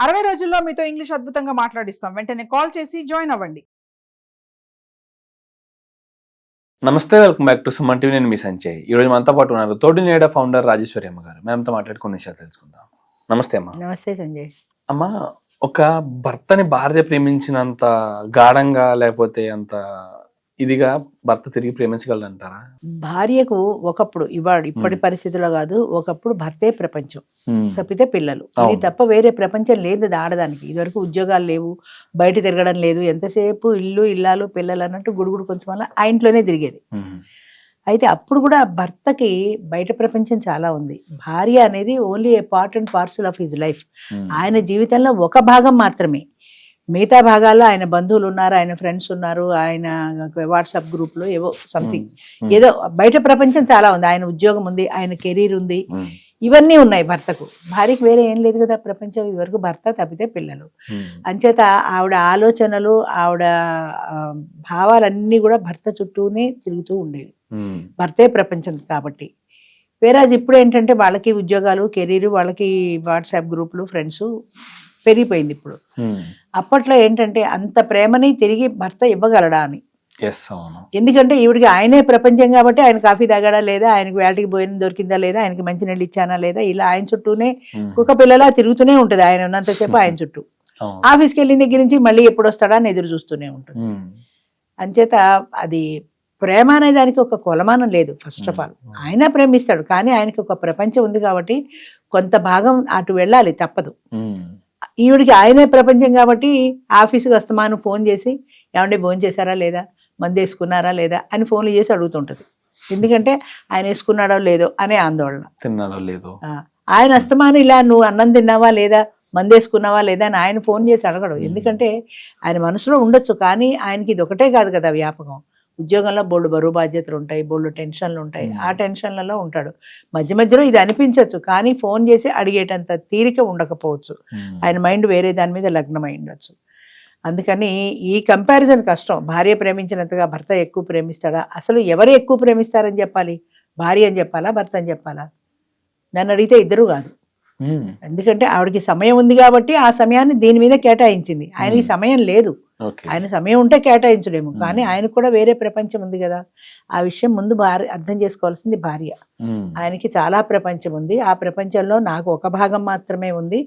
60 రోజుల్లో మీతో ఇంగ్లీష్ అద్భుతంగా మాట్లాడిస్తాం. వెంటనే కాల్ చేసి జాయిన్ అవ్వండి. నమస్తే, welcome back to Suman TV. నేను మీ సంజయ్. ఈ రోజు మనతో పాటు ఉన్నారు తోటి నీడ ఫౌండర్ రాజేశ్వరి అమ్మ గారు. మేమంతా మాట్లాడుకునే విషయాలు తెలుసుకుందాం. నమస్తే అమ్మ. నమస్తే సంజయ్. అమ్మ, ఒక భర్తని భార్య ప్రేమించినంత గాఢంగా లేకపోతే అంత ఇదిగా భర్త తిరిగి ప్రేమించగలరంటారా? భార్యకు ఒకప్పుడు ఇప్పటి పరిస్థితుల్లో కాదు, ఒకప్పుడు భర్తే ప్రపంచం, తప్పితే పిల్లలు. ఇది తప్ప వేరే ప్రపంచం లేదు ఆడదానికి. ఇదివరకు ఉద్యోగాలు లేవు, బయట తిరగడం లేదు, ఎంతసేపు ఇల్లు ఇల్లాలు పిల్లలు అన్నట్టు గుడుగుడు కొంచెం వల్ల ఆ ఇంట్లోనే తిరిగేది. అయితే అప్పుడు కూడా భర్తకి బయట ప్రపంచం చాలా ఉంది. భార్య అనేది only A part and parcel of his life. ఆయన జీవితంలో ఒక భాగం మాత్రమే. మిగతా భాగాల్లో ఆయన బంధువులు ఉన్నారు, ఆయన ఫ్రెండ్స్ ఉన్నారు, ఆయన వాట్సాప్ గ్రూప్లో ఏవో సంథింగ్ ఏదో బయట ప్రపంచం చాలా ఉంది. ఆయన ఉద్యోగం ఉంది, ఆయన కెరీర్ ఉంది, ఇవన్నీ ఉన్నాయి భర్తకు. భార్యకు వేరే ఏం లేదు కదా ప్రపంచం. ఇదివరకు భర్త తప్పితే పిల్లలు. అంచేత ఆవిడ ఆలోచనలు, ఆవిడ భావాలన్నీ కూడా భర్త చుట్టూనే తిరుగుతూ ఉండేవి. భర్తే ప్రపంచం కాబట్టి. వేరాజ్ ఇప్పుడు ఏంటంటే వాళ్ళకి ఉద్యోగాలు, కెరీర్, వాళ్ళకి వాట్సాప్ గ్రూపులు, ఫ్రెండ్స్ పెరిగిపోయింది ఇప్పుడు. అప్పట్లో ఏంటంటే అంత ప్రేమని తిరిగి భర్త ఇవ్వగలడా అని. ఎందుకంటే ఈవిడికి ఆయనే ప్రపంచం కాబట్టి ఆయన కాఫీ తాగాడా లేదా, ఆయనకి వేటకి పోయిన దొరికిందా లేదా, ఆయనకి మంచి నీళ్ళు ఇచ్చానా లేదా, ఇలా ఆయన చుట్టూనే కుక్క పిల్లలా తిరుగుతూనే ఉంటుంది. ఆయన ఉన్నంతసేపు ఆయన చుట్టూ. ఆఫీస్కి వెళ్ళిన దగ్గర నుంచి మళ్ళీ ఎప్పుడు వస్తాడా అని ఎదురు చూస్తూనే ఉంటుంది. అంచేత అది ప్రేమ అనే దానికి ఒక కొలమానం లేదు. ఫస్ట్ ఆఫ్ ఆల్ ఆయన ప్రేమిస్తాడు, కానీ ఆయనకి ఒక ప్రపంచం ఉంది కాబట్టి కొంత భాగం అటు వెళ్ళాలి, తప్పదు. ఈవిడికి ఆయనే ప్రపంచం కాబట్టి ఆఫీస్కి వస్తామాను ఫోన్ చేసి ఏమంటే భోజనం చేశారా లేదా, మందు వేసుకున్నారా లేదా అని ఫోన్లు చేసి అడుగుతుంటది. ఎందుకంటే ఆయన వేసుకున్నాడో లేదో అనే ఆందోళన. తిన్నాడో లేదో. ఆయన అస్తమాను ఇలా నువ్వు అన్నం తిన్నావా లేదా, మందు వేసుకున్నావా లేదా అని ఆయన ఫోన్ చేసి అడగడు. ఎందుకంటే ఆయన మనసులో ఉండొచ్చు, కానీ ఆయనకి ఇది ఒకటే కాదు కదా వ్యాపకం. ఉద్యోగంలో బోల్డు బరువు బాధ్యతలు ఉంటాయి, బోల్డు టెన్షన్లు ఉంటాయి. ఆ టెన్షన్లలో ఉంటాడు. మధ్య మధ్యలో ఇది అనిపించవచ్చు, కానీ ఫోన్ చేసి అడిగేటంత తీరిక ఉండకపోవచ్చు. ఆయన మైండ్ వేరే దాని మీద లగ్నమై ఉండొచ్చు. అందుకని ఈ కంపారిజన్ కష్టం. భార్య ప్రేమించినంతగా భర్త ఎక్కువ ప్రేమిస్తాడా? అసలు ఎవరు ఎక్కువ ప్రేమిస్తారని చెప్పాలి? భార్య అని చెప్పాలా, భర్త అని చెప్పాలా? నన్ను అడిగితే ఇద్దరు కాదు. ఎందుకంటే ఆవిడకి సమయం ఉంది కాబట్టి ఆ సమయాన్ని దీని మీద కేటాయించింది. ఆయనకి సమయం లేదు. ఆయన సమయం ఉంటే కేటాయించలేము, కానీ ఆయనకు కూడా వేరే ప్రపంచం ఉంది కదా. ఆ విషయం ముందు అర్థం చేసుకోవాల్సింది భార్య. ఆయనకి చాలా ప్రపంచం ఉంది. ఆ ప్రపంచంలో నాకు ఒక భాగం మాత్రమే ఉంది.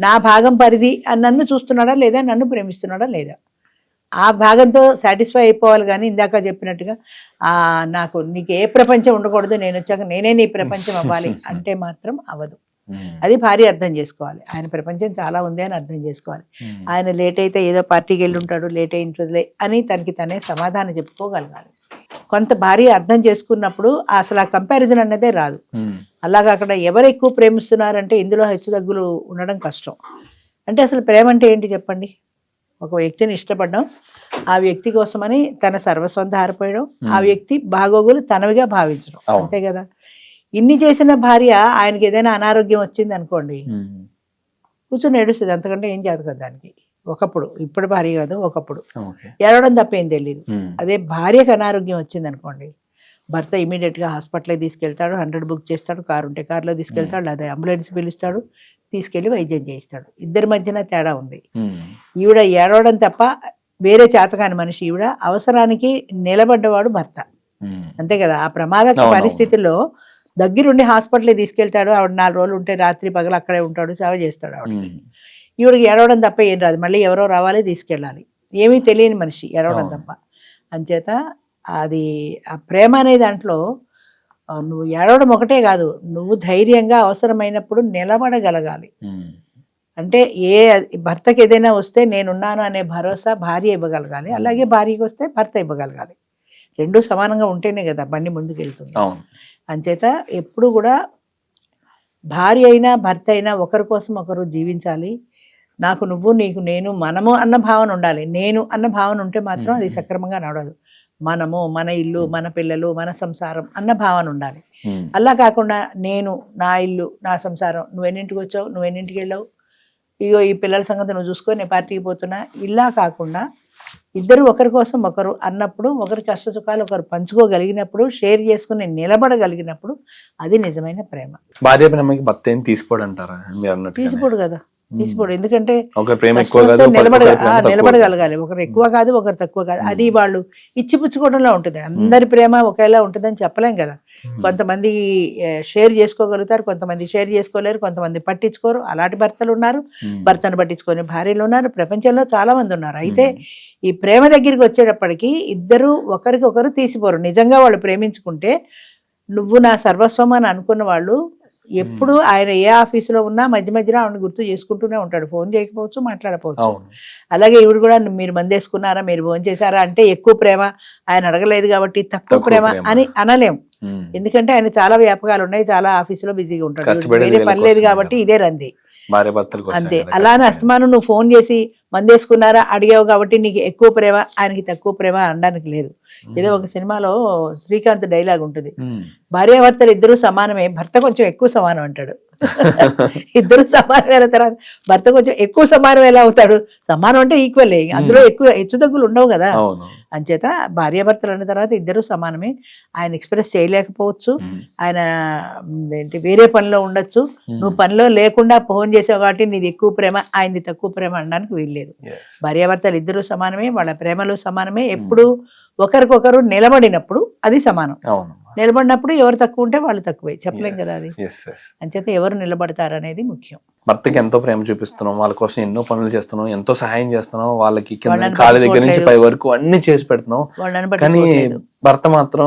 నా భాగం పరిధి నన్ను చూస్తున్నాడా లేదా, నన్ను ప్రేమిస్తున్నాడా లేదా, ఆ భాగంతో సాటిస్ఫై అయిపోవాలి. కానీ ఇందాక చెప్పినట్టుగా నీకు ఏ ప్రపంచం ఉండకూడదు, నేను వచ్చాక నేనే నీ ప్రపంచం అవ్వాలి అంటే మాత్రం అవ్వదు. అది భార్య అర్థం చేసుకోవాలి. ఆయన ప్రపంచం చాలా ఉంది అని అర్థం చేసుకోవాలి. ఆయన లేట్ అయితే ఏదో పార్టీకి వెళ్ళి ఉంటాడు, లేట్ అయి ఉంటుందిలే అని తనకి తనే సమాధానం చెప్పుకోగలగాలి. కొంత భార్య అర్థం చేసుకున్నప్పుడు అసలు ఆ కంపారిజన్ అన్నదే రాదు. అలాగా అక్కడ ఎవరు ఎక్కువ ప్రేమిస్తున్నారంటే ఇందులో హెచ్చుతగ్గులు ఉండడం కష్టం. అంటే అసలు ప్రేమ అంటే ఏంటి చెప్పండి? ఒక వ్యక్తిని ఇష్టపడడం, ఆ వ్యక్తి కోసమని తన సర్వస్వం ధారపోయడం, ఆ వ్యక్తి బాగోగులు తనవిగా భావించడం, అంతే కదా. ఇన్ని చేసిన భార్య ఆయనకి ఏదైనా అనారోగ్యం వచ్చింది అనుకోండి, కూర్చొని ఏడుస్తుంది. అంతకంటే ఏం చేదు కదా దానికి. ఒకప్పుడు, ఇప్పుడు భార్య కాదు, ఒకప్పుడు ఏడవడం తప్ప ఏం తెలియదు. అదే భార్యకు అనారోగ్యం వచ్చింది అనుకోండి, భర్త ఇమీడియట్గా హాస్పిటల్కి తీసుకెళ్తాడు, 100 బుక్ చేస్తాడు, కారు ఉంటే కారులో తీసుకెళ్తాడు, లేదా అంబులెన్స్ పిలుస్తాడు, తీసుకెళ్లి వైద్యం చేయిస్తాడు. ఇద్దరి మధ్యన తేడా ఉంది. ఈవిడ ఏడవడం తప్ప వేరే చేతకాని మనిషి. ఈవిడ అవసరానికి నిలబడ్డవాడు భర్త, అంతే కదా. ఆ ప్రమాదక పరిస్థితుల్లో దగ్గరుండి హాస్పిటల్కి తీసుకెళ్తాడు. ఆవిడ 4 రోజులు ఉంటే రాత్రి పగలు అక్కడే ఉంటాడు, సేవ చేస్తాడు ఆవిడకి. ఈవిడికి ఏడవడం తప్ప ఏం రాదు. మళ్ళీ ఎవరో రావాలి, తీసుకెళ్ళాలి. ఏమీ తెలియని మనిషి, ఏడవడం తప్ప. అంచేత అది ఆ ప్రేమ అనే దాంట్లో నువ్వు ఏడవడం ఒకటే కాదు, నువ్వు ధైర్యంగా అవసరమైనప్పుడు నిలబడగలగాలి. అంటే భర్తకి ఏదైనా వస్తే నేనున్నాను అనే భరోసా భార్య ఇవ్వగలగాలి, అలాగే భార్యకి వస్తే భర్త ఇవ్వగలగాలి. రెండు సమానంగా ఉంటేనే కదా బండి ముందుకు వెళ్తుంది. అంచేత ఎప్పుడు కూడా భార్య అయినా భర్త అయినా ఒకరి కోసం ఒకరు జీవించాలి. నాకు నువ్వు, నీకు నేను, మనము అన్న భావన ఉండాలి. నేను అన్న భావన ఉంటే మాత్రం అది సక్రమంగా నడవదు. మనము, మన ఇల్లు, మన పిల్లలు, మన సంసారం అన్న భావన ఉండాలి. అలా కాకుండా నేను, నా ఇల్లు, నా సంసారం, నువ్వెన్నింటికి వచ్చావు, నువ్వెన్నింటికి వెళ్ళావు, ఇగో ఈ పిల్లల సంగతి నువ్వు చూసుకో, నేను పార్టీకి పోతున్నా, ఇలా కాకుండా ఇద్దరు ఒకరి కోసం ఒకరు అన్నప్పుడు, ఒకరి కష్ట సుఖాలు ఒకరు పంచుకోగలిగినప్పుడు, షేర్ చేసుకుని నిలబడగలిగినప్పుడు అది నిజమైన ప్రేమ. భార్య ప్రేమకి భర్త ఏం తీసుకోడు అంటారా? తీసిపోడు కదా. తీసిపోడు. ఎందుకంటే ఒక ప్రేమ కష్టం ఎక్కువ వస్తే కాదు, ఒకరి ప్రేమ తక్కువ. నిలబడగలగాలి. ఒకరు ఎక్కువ కాదు, ఒకరు తక్కువ కాదు. అది వాళ్ళు ఇచ్చిపుచ్చుకోవడంలో ఉంటుంది. అందరి ప్రేమ ఒకేలా ఉంటుందని చెప్పలేం కదా. కొంతమంది షేర్ చేసుకోగలుగుతారు, కొంతమంది షేర్ చేసుకోలేరు, కొంతమంది పట్టించుకోరు. అలాంటి భర్తలు ఉన్నారు, భర్తను పట్టించుకొని భార్యలు ఉన్నారు. ప్రపంచంలో చాలా మంది ఉన్నారు. అయితే ఈ ప్రేమ దగ్గరికి వచ్చేటప్పటికి ఇద్దరు ఒకరికొకరు తీసిపోరు. నిజంగా వాళ్ళు ప్రేమించుకుంటే నువ్వు నా సర్వస్వం అని అనుకున్న వాళ్ళు ఎప్పుడు ఆయన ఏ ఆఫీసులో ఉన్నా మధ్య మధ్యలో ఆవిడ గుర్తు చేసుకుంటూనే ఉంటాడు. ఫోన్ చేయకపోవచ్చు, మాట్లాడకపోవచ్చు. అలాగే ఈవిడ కూడా మీరు మందేసుకున్నారా, మీరు ఫోన్ చేశారా అంటే ఎక్కువ ప్రేమ, ఆయన అడగలేదు కాబట్టి తక్కువ ప్రేమ అని అనలేం. ఎందుకంటే ఆయన చాలా వ్యాపకాలు ఉన్నాయి, చాలా ఆఫీసులో బిజీగా ఉంటాడు, వేరే పని లేదు కాబట్టి ఇదే రంది అంతే. అలానే అస్తమానం నువ్వు ఫోన్ చేసి మందేసుకున్నారా అడిగావు కాబట్టి నీకు ఎక్కువ ప్రేమ, ఆయనకి తక్కువ ప్రేమ అనడానికి లేదు. ఏదో ఒక సినిమాలో శ్రీకాంత్ డైలాగ్ ఉంటుంది, భార్యాభర్తలు ఇద్దరు సమానమే, భర్త కొంచెం ఎక్కువ సమానం అంటాడు. ఇద్దరు సమానమైన తర్వాత భర్త కొంచెం ఎక్కువ సమానం ఎలా అవుతాడు? సమానం అంటే ఈక్వల్, అందులో ఎక్కువ హెచ్చుతగ్గులు ఉండవు కదా. అంచేత భార్యాభర్తలు అన్న తర్వాత ఇద్దరు సమానమే. ఆయన ఎక్స్ప్రెస్ చేయలేకపోవచ్చు, ఆయన ఏంటి వేరే పనిలో ఉండొచ్చు. నువ్వు పనిలో లేకుండా ఫోన్ చేసావు కాబట్టి నీది ఎక్కువ ప్రేమ, ఆయనది తక్కువ ప్రేమ అనడానికి వీల్లేదు. భార్యాభర్తలు ఇద్దరు సమానమే, వాళ్ళ ప్రేమలు సమానమే. ఎప్పుడు ఒకరికొకరు నిలబడినప్పుడు అది సమానం. నిలబడినప్పుడు ఎవరు తక్కువ ఉంటే వాళ్ళు తక్కువే, చెప్పలేం కదా అది. అంచేత ఎవరు నిలబడతారు అనేది ముఖ్యం. భర్తకి ఎంతో ప్రేమ చూపిస్తున్నాం, వాళ్ళ కోసం ఎన్నో పనులు చేస్తున్నాం, ఎంతో సహాయం చేస్తున్నాం, వాళ్ళకి కాళ్ళ దగ్గర నుంచి పై వరకు అన్ని చేసి పెడుతున్నాం. కానీ భర్త మాత్రం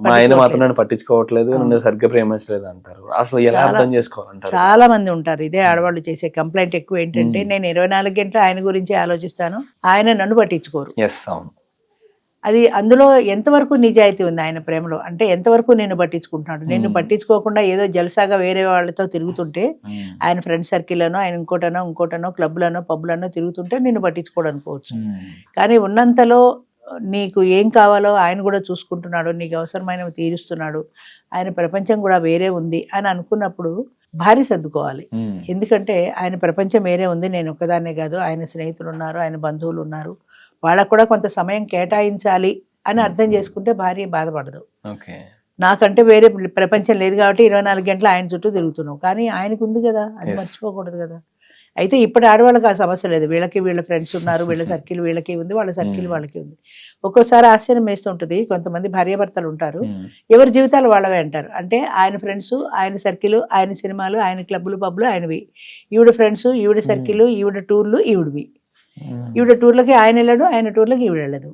మా ఆయన మాత్రం నన్ను పట్టించుకోవట్లేదు, నన్ను సరిగ్గా ప్రేమించలేదు అంటారు. అసలు ఎలా అర్థం చేసుకోవాలంటారు? చాలా మంది ఉంటారు. ఇదే ఆడవాళ్ళు చేసే కంప్లైంట్ ఎక్కువ ఏంటంటే, నేను 24 గంటలు ఆయన గురించి ఆలోచిస్తాను, ఆయన నన్ను పట్టించుకోరు. అవును. అది అందులో ఎంతవరకు నిజాయితీ ఉంది ఆయన ప్రేమలో? అంటే ఎంతవరకు నేను పట్టించుకుంటున్నాడు? నేను పట్టించుకోకుండా ఏదో జలసాగా వేరే వాళ్ళతో తిరుగుతుంటే, ఆయన ఫ్రెండ్ సర్కిల్లోనో, ఆయన ఇంకోటనో క్లబ్లనో పబ్లనో తిరుగుతుంటే నేను పట్టించుకోవడం అనుకోవచ్చు. కానీ ఉన్నంతలో నీకు ఏం కావాలో ఆయన కూడా చూసుకుంటున్నాడు, నీకు అవసరమైనవి తీరుస్తున్నాడు, ఆయన ప్రపంచం కూడా వేరే ఉంది అని అనుకున్నప్పుడు భార్య సర్దుకోవాలి. ఎందుకంటే ఆయన ప్రపంచం వేరే ఉంది, నేను ఒక్కదాన్నే కాదు, ఆయన స్నేహితులు ఉన్నారు, ఆయన బంధువులు ఉన్నారు, వాళ్ళకు కూడా కొంత సమయం కేటాయించాలి అని అర్థం చేసుకుంటే భార్య బాధపడదు. నాకంటే వేరే ప్రపంచం లేదు కాబట్టి 24 గంటలు ఆయన చుట్టూ తిరుగుతున్నావు, కానీ ఆయనకు ఉంది కదా, అది మర్చిపోకూడదు కదా. అయితే ఇప్పటి ఆడవాళ్ళకి ఆ సమస్య లేదు. వీళ్ళకి వీళ్ళ ఫ్రెండ్స్ ఉన్నారు, వీళ్ళ సర్కిల్ వీళ్ళకి ఉంది, వాళ్ళ సర్కిల్ వాళ్ళకి ఉంది. ఒక్కోసారి ఆశ్చర్యం వేస్తుంటుంది, కొంతమంది భార్యాభర్తలు ఉంటారు, ఎవరి జీవితాలు వాళ్ళవే అంటారు. అంటే ఆయన ఫ్రెండ్స్, ఆయన సర్కిల్, ఆయన సినిమాలు, ఆయన క్లబ్బులు పబ్లు ఆయనవి, ఈవిడ ఫ్రెండ్స్, ఈవిడ సర్కిల్, ఈవిడ టూర్లు ఈవిడవి, ఈవిడ టూర్లకి ఆయన వెళ్ళడు, ఆయన టూర్లకి ఈవిడ వెళ్ళదు.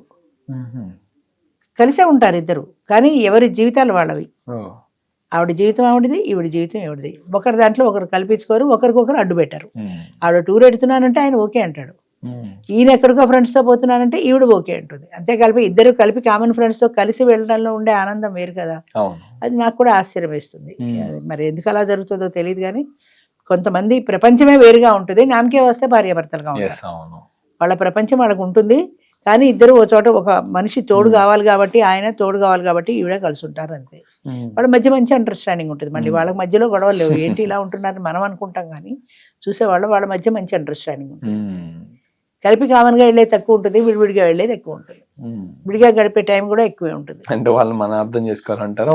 కలిసే ఉంటారు ఇద్దరు, కానీ ఎవరి జీవితాలు వాళ్ళవి. ఆవిడ జీవితం ఆవిడది, ఈవిడ జీవితం ఈవిడది. ఒకరి దాంట్లో ఒకరు కల్పించుకోరు, ఒకరికొకరు అడ్డు పెట్టరు. ఆవిడ టూర్ ఎడుతున్నానంటే ఆయన ఓకే అంటాడు, ఈయన ఎక్కడికో ఫ్రెండ్స్తో పోతున్నానంటే ఈవిడ ఓకే అంటుంది. అంతే ఇద్దరు కలిపి కామన్ ఫ్రెండ్స్తో కలిసి వెళ్ళడంలో ఉండే ఆనందం వేరు కదా. అది నాకు కూడా ఆశ్చర్యం వేస్తుంది. మరి ఎందుకు అలా జరుగుతుందో తెలియదు, కానీ కొంతమంది ప్రపంచమే వేరుగా ఉంటుంది, నామకే వస్తే భార్యాభర్తలుగా ఉంటారు. వాళ్ళ ప్రపంచం వాళ్ళకు ఉంటుంది, కానీ ఇద్దరు ఓ చోట ఒక మనిషి తోడు కావాలి కాబట్టి, ఆయన తోడు కావాలి కాబట్టి ఈవిడ కలిసి ఉంటారు అంతే. వాళ్ళ మధ్య మంచి అండర్స్టాండింగ్ ఉంటుంది. మళ్ళీ వాళ్ళ మధ్యలో గొడవలు లేవు. ఏంటి ఇలా ఉంటున్నారని మనం అనుకుంటాం, కానీ చూసేవాళ్ళు వాళ్ళ మధ్య మంచి అండర్స్టాండింగ్ ఉంటుంది. కలిపి కామన్గా వెళ్ళేది తక్కువ ఉంటుంది, విడివిడిగా వెళ్ళేది ఎక్కువ ఉంటుంది. విడిగా గడిపే టైం కూడా ఎక్కువే ఉంటుంది. అంటే వాళ్ళు మనం అర్థం చేసుకోవాలంటారా,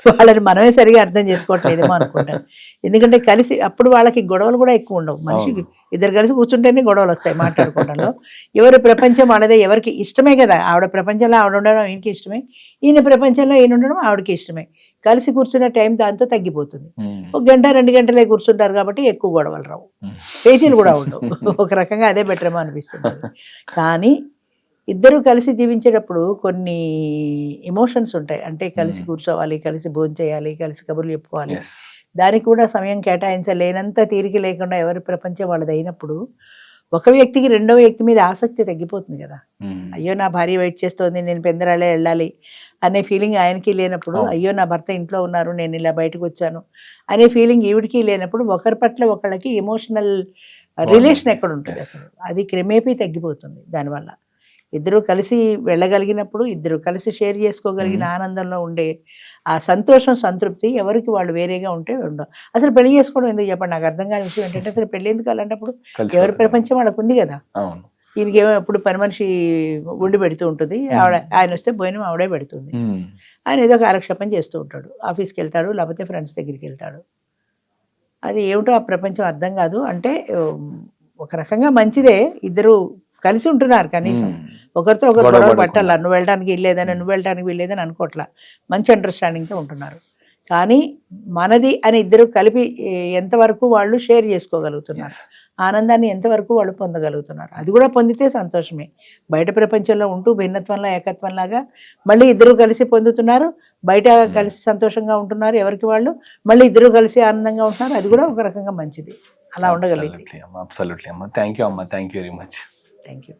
వాళ్ళని మనమే సరిగా అర్థం చేసుకోవట్లేదేమో అనుకుంటాను. ఎందుకంటే కలిసి అప్పుడు వాళ్ళకి గొడవలు కూడా ఎక్కువ ఉండవు. మనిషికి ఇద్దరు కలిసి కూర్చుంటేనే గొడవలు వస్తాయి మాట్లాడుకోవడంలో. ఎవరి ప్రపంచం వాళ్ళదే, ఎవరికి ఇష్టమే కదా. ఆవిడ ప్రపంచంలో ఆవిడ ఉండడం ఈయనకి ఇష్టమే, ఈయన ప్రపంచంలో ఈయన ఉండడం ఆవిడకి ఇష్టమే. కలిసి కూర్చున్న టైం దాంతో తగ్గిపోతుంది. 1 గంట 2 గంటలే కూర్చుంటారు కాబట్టి ఎక్కువ గొడవలు రావు, పేచీలు కూడా ఉండవు. ఒక రకంగా అదే బెటరేమో అనిపిస్తుంది. కానీ ఇద్దరు కలిసి జీవించేటప్పుడు కొన్ని ఎమోషన్స్ ఉంటాయి. అంటే కలిసి కూర్చోవాలి, కలిసి భోజనం చేయాలి, కలిసి కబుర్లు చెప్పుకోవాలి. దానికి కూడా సమయం కేటాయించలేనంత తీరిక లేకుండా ఎవరి ప్రపంచం వాళ్ళది అయినప్పుడు ఒక వ్యక్తికి రెండో వ్యక్తి మీద ఆసక్తి తగ్గిపోతుంది కదా. అయ్యో నా భార్య వెయిట్ చేస్తోంది, నేను పెందరాలే వెళ్ళాలి అనే ఫీలింగ్ ఆయనకి లేనప్పుడు, అయ్యో నా భర్త ఇంట్లో ఉన్నారు, నేను ఇలా బయటకు వచ్చాను అనే ఫీలింగ్ ఈవిడికి లేనప్పుడు, ఒకరి పట్ల ఒకళ్ళకి ఎమోషనల్ రిలేషన్ ఎక్కడ ఉంటుంది అసలు, అది క్రమేపీ తగ్గిపోతుంది. దానివల్ల ఇద్దరు కలిసి వెళ్ళగలిగినప్పుడు, ఇద్దరు కలిసి షేర్ చేసుకోగలిగిన ఆనందంలో ఉండే ఆ సంతోషం, సంతృప్తి ఎవరికి వాళ్ళు వేరేగా ఉంటే ఉండవు. అసలు పెళ్లి చేసుకోవడం ఎందుకు చెప్పండి? నాకు అర్థం కాని విషయం ఏంటంటే, అసలు పెళ్లి ఎందుకు అలాంటప్పుడు? ఎవరి ప్రపంచం వాళ్ళకు ఉంది కదా. ఈయనకేమో ఎప్పుడు పని మనిషి వండి పెడుతూ ఉంటుంది, ఆయన వస్తే భోజనం ఆవిడే పెడుతుంది, ఆయన ఏదో కాలక్షేపం చేస్తూ ఉంటాడు, ఆఫీస్కి వెళ్తాడు, లేకపోతే ఫ్రెండ్స్ దగ్గరికి వెళ్తాడు. అది ఏమిటో ఆ ప్రపంచం అర్థం కాదు. అంటే ఒక రకంగా మంచిదే, ఇద్దరు కలిసి ఉంటున్నారు కనీసం, ఒకరితో ఒకరు గొడవ గొడవ పడకుండా. పట్టాల, నువ్వు వెళ్ళడానికి వీల్లేదని నువ్వు వెళ్ళడానికి వీల్లేదని అనుకోవట్లా, మంచి అండర్స్టాండింగ్తో ఉంటున్నారు. కానీ మనది అని ఇద్దరు కలిపి ఎంతవరకు వాళ్ళు షేర్ చేసుకోగలుగుతున్నారు, ఆనందాన్ని ఎంతవరకు వాళ్ళు పొందగలుగుతున్నారు, అది కూడా పొందితే సంతోషమే. బయట ప్రపంచంలో ఉంటూ భిన్నత్వంలో ఏకత్వంలాగా మళ్ళీ ఇద్దరు కలిసి పొందుతున్నారు, బయట కలిసి సంతోషంగా ఉంటున్నారు ఎవరికి వాళ్ళు, మళ్ళీ ఇద్దరు కలిసి ఆనందంగా ఉంటున్నారు, అది కూడా ఒక రకంగా మంచిది. అలా ఉండగలిగింది. అబ్సల్యూట్లీ అమ్మ, థ్యాంక్ యూ అమ్మ, thank you very much. Thank you.